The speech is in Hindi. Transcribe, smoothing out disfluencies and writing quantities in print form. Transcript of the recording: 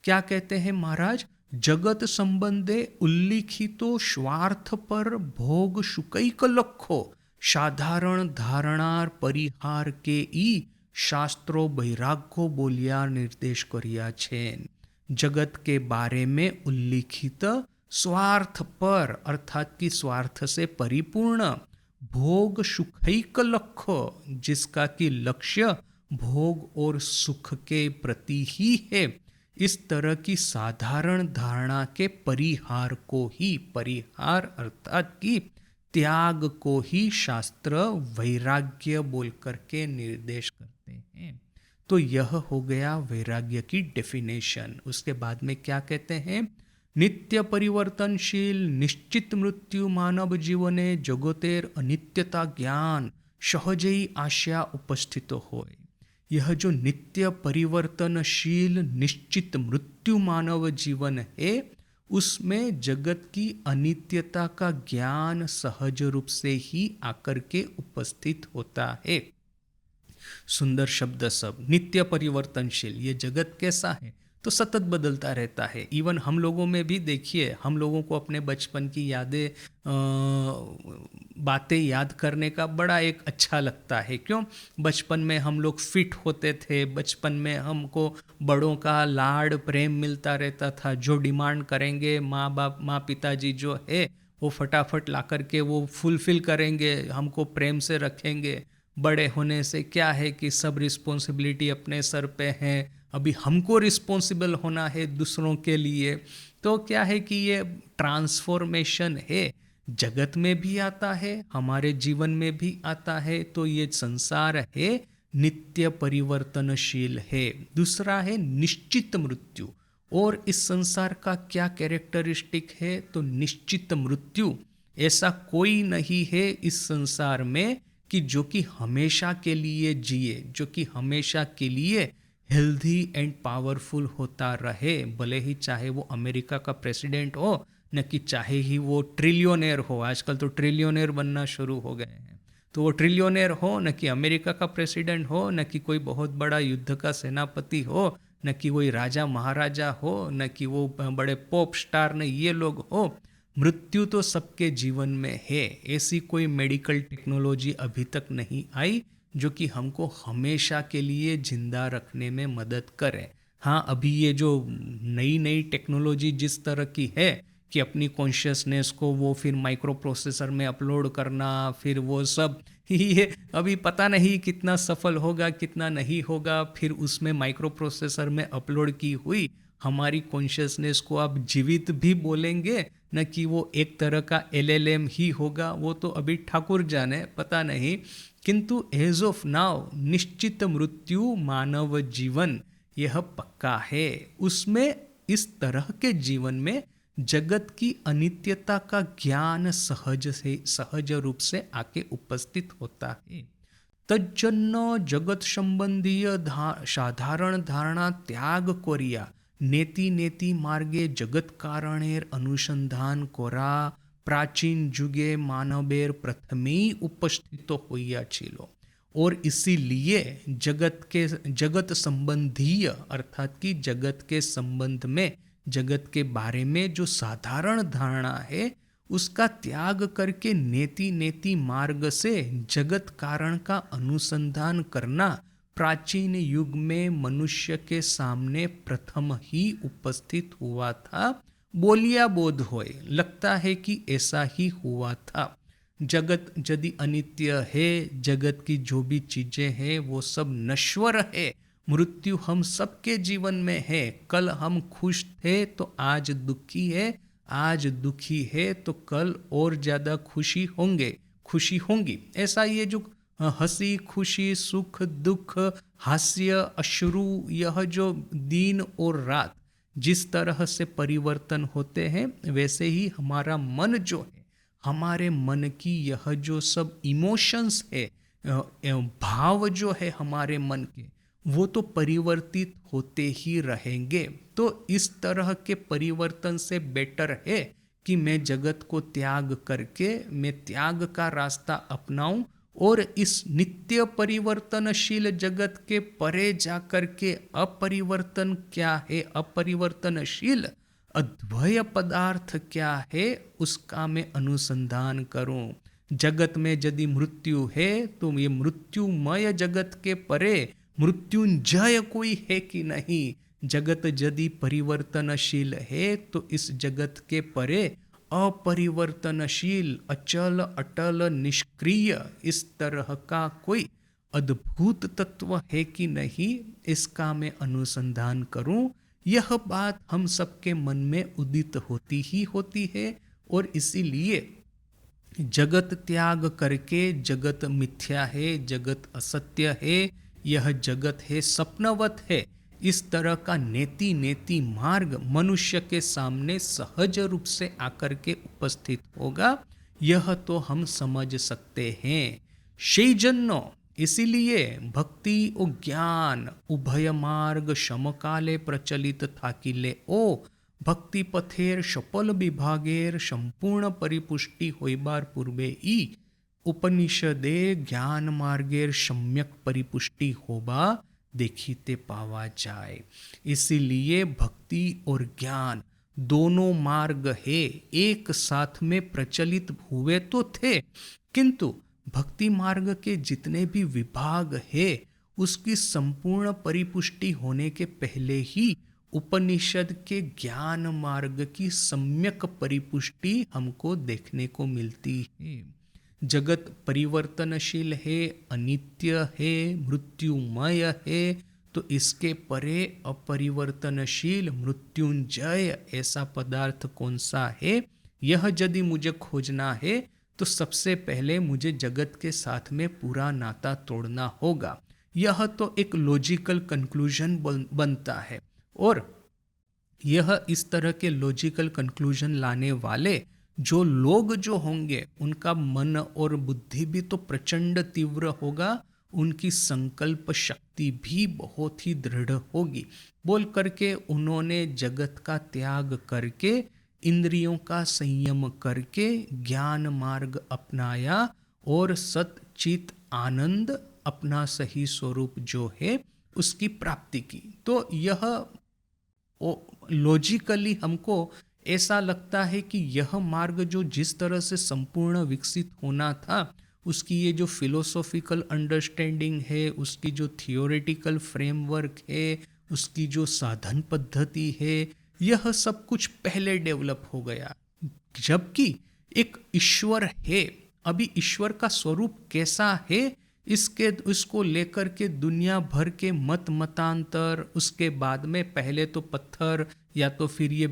क्या कहते हैं महाराज? जगत संबंधे उल्लिखितो स्वार्थ पर भोग शुकैक लखो साधारण धारणार परिहार के ई शास्त्रो वैराग्यो बोलिया निर्देश करिया छे। जगत के बारे में उल्लिखित स्वार्थ पर अर्थात कि स्वार्थ से परिपूर्ण भोग सुखैक लक्ष्य, जिसका कि लक्ष्य भोग और सुख के प्रति ही है, इस तरह की साधारण धारणा के परिहार को ही, परिहार अर्थात कि त्याग को ही शास्त्र वैराग्य बोल करके निर्देश करते हैं। तो यह हो गया वैराग्य की डेफिनेशन। उसके बाद में क्या कहते हैं? नित्य परिवर्तनशील निश्चित मृत्यु मानव जीवने जगतेर अनित्यता ज्ञान सहजई आशा उपस्थित होय। यह जो नित्य परिवर्तनशील निश्चित मृत्यु मानव जीवन है, उसमें जगत की अनित्यता का ज्ञान सहज रूप से ही आकर के उपस्थित होता है। सुंदर शब्द सब, नित्य परिवर्तनशील। ये जगत कैसा है? तो सतत बदलता रहता है। इवन हम लोगों में भी देखिए, हम लोगों को अपने बचपन की यादें बातें याद करने का बड़ा एक अच्छा लगता है। क्यों? बचपन में हम लोग फिट होते थे, बचपन में हमको बड़ों का लाड प्रेम मिलता रहता था। जो डिमांड करेंगे माँ पिताजी जो है वो फटाफट ला करके वो फुलफिल करेंगे, हमको प्रेम से रखेंगे। बड़े होने से क्या है कि सब रिस्पॉन्सिबिलिटी अपने सर पे है, अभी हमको रिस्पॉन्सिबल होना है दूसरों के लिए। तो क्या है कि ये ट्रांसफॉर्मेशन है, जगत में भी आता है, हमारे जीवन में भी आता है। तो ये संसार है नित्य परिवर्तनशील है। दूसरा है निश्चित मृत्यु। और इस संसार का क्या कैरेक्टरिस्टिक है? तो निश्चित मृत्यु। ऐसा कोई नहीं है इस संसार में कि जो कि हमेशा के लिए जिए, जो कि हमेशा के लिए हेल्दी एंड पावरफुल होता रहे, भले ही चाहे वो अमेरिका का प्रेसिडेंट हो, न कि चाहे ही वो ट्रिलियोनेर हो। आजकल तो ट्रिलियोनेर बनना शुरू हो गए हैं। तो वो ट्रिलियोनेर हो, न कि अमेरिका का प्रेसिडेंट हो, न कि कोई बहुत बड़ा युद्ध का सेनापति हो, न कि कोई राजा महाराजा हो, न कि वो बड़े पॉप स्टार, न ये लोग हो। मृत्यु तो सबके जीवन में है। ऐसी कोई मेडिकल टेक्नोलॉजी अभी तक नहीं आई जो कि हमको हमेशा के लिए जिंदा रखने में मदद करे। हाँ, अभी ये जो नई नई टेक्नोलॉजी जिस तरह की है कि अपनी कॉन्शियसनेस को वो फिर माइक्रो प्रोसेसर में अपलोड करना, फिर वो सब, ये अभी पता नहीं कितना सफल होगा कितना नहीं होगा। फिर उसमें माइक्रो प्रोसेसर में अपलोड की हुई हमारी कॉन्शियसनेस को आप जीवित भी बोलेंगे, न कि वो एक तरह का LLM ही होगा, वो तो अभी ठाकुर जाने, पता नहीं। किंतु एज ऑफ नाउ निश्चित मृत्यु मानव जीवन यह पक्का है। उसमें इस तरह के जीवन में जगत की अनित्यता का ज्ञान सहज रूप से आके उपस्थित होता है। तज्जन्य जगत संबंधीय साधारण धारणा त्याग कोरिया नेति नेति मार्गे जगत कारणेर अनुसंधान कोरा प्राचीन जुगे मानवेर प्रथमेई उपस्थित होइया छिलो। और इसीलिए जगत संबंधीय अर्थात कि जगत के संबंध में, जगत के बारे में जो साधारण धारणा है उसका त्याग करके नेति नेति मार्ग से जगत कारण का अनुसंधान करना प्राचीन युग में मनुष्य के सामने प्रथम ही उपस्थित हुआ था। बोलिया बोध होए, लगता है कि ऐसा ही हुआ था। जगत यदि अनित्य है, जगत की जो भी चीजें हैं वो सब नश्वर है। मृत्यु हम सबके जीवन में है। कल हम खुश थे तो आज दुखी है, आज दुखी है तो कल और ज्यादा खुशी होंगी। ऐसा ये जो हंसी खुशी सुख दुख हास्य अश्रु, यह जो दिन और रात जिस तरह से परिवर्तन होते हैं, वैसे ही हमारा मन जो है, हमारे मन की यह जो सब इमोशंस है, भाव जो है हमारे मन के, वो तो परिवर्तित होते ही रहेंगे। तो इस तरह के परिवर्तन से बेटर है कि मैं जगत को त्याग करके मैं त्याग का रास्ता अपनाऊं और इस नित्य परिवर्तनशील जगत के परे जाकर के अपरिवर्तन क्या है, अपरिवर्तनशील अद्वय पदार्थ क्या है, उसका मैं अनुसंधान करूं। जगत में यदि मृत्यु है तो ये मृत्युमय जगत के परे मृत्युंजय कोई है कि नहीं। जगत यदि परिवर्तनशील है तो इस जगत के परे अपरिवर्तनशील, अचल, अटल, निष्क्रिय इस तरह का कोई अद्भुत तत्व है कि नहीं, इसका मैं अनुसंधान करूं। यह बात हम सबके मन में उदित होती ही होती है और इसीलिए जगत त्याग करके जगत मिथ्या है, जगत असत्य है, यह जगत है सपनवत है, इस तरह का नेति नेति मार्ग मनुष्य के सामने सहज रूप से आकर के उपस्थित होगा, यह तो हम समझ सकते हैं। शेजन्नो इसीलिए भक्ति और ज्ञान उभय मार्ग समकाले प्रचलित था किले ओ भक्ति पथेर सफल विभागेर संपूर्ण परिपुष्टि होइबार पूर्वे ई उपनिषदे ज्ञान मार्गेर सम्यक परिपुष्टि होबा देखिते पावा जाए। इसीलिए भक्ति और ज्ञान दोनों मार्ग है, एक साथ में प्रचलित हुए तो थे, किंतु भक्ति मार्ग के जितने भी विभाग है उसकी संपूर्ण परिपुष्टि होने के पहले ही उपनिषद के ज्ञान मार्ग की सम्यक परिपुष्टि हमको देखने को मिलती है। जगत परिवर्तनशील है, अनित्य है, मृत्युमय है, तो इसके परे अपरिवर्तनशील मृत्युंजय ऐसा पदार्थ कौन सा है, यह यदि मुझे खोजना है तो सबसे पहले मुझे जगत के साथ में पूरा नाता तोड़ना होगा। यह तो एक लॉजिकल कंक्लूजन बनता है और यह इस तरह के लॉजिकल कंक्लूजन लाने वाले जो लोग जो होंगे उनका मन और बुद्धि भी तो प्रचंड तीव्र होगा, उनकी संकल्प शक्ति भी बहुत ही दृढ़ होगी। बोल करके उन्होंने जगत का त्याग करके इंद्रियों का संयम करके ज्ञान मार्ग अपनाया और सच्चित आनंद अपना सही स्वरूप जो है उसकी प्राप्ति की। तो यह लॉजिकली हमको ऐसा लगता है कि यह मार्ग जो जिस तरह से संपूर्ण विकसित होना था, उसकी ये जो फिलोसॉफिकल अंडरस्टैंडिंग है, उसकी जो थियोरेटिकल फ्रेमवर्क है, उसकी जो साधन पद्धति है, यह सब कुछ पहले डेवलप हो गया। जबकि एक ईश्वर है, अभी ईश्वर का स्वरूप कैसा है इसको लेकर के दुनिया भर के मतांतर, उसके बाद में पहले तो पत्थर या तो फिर ये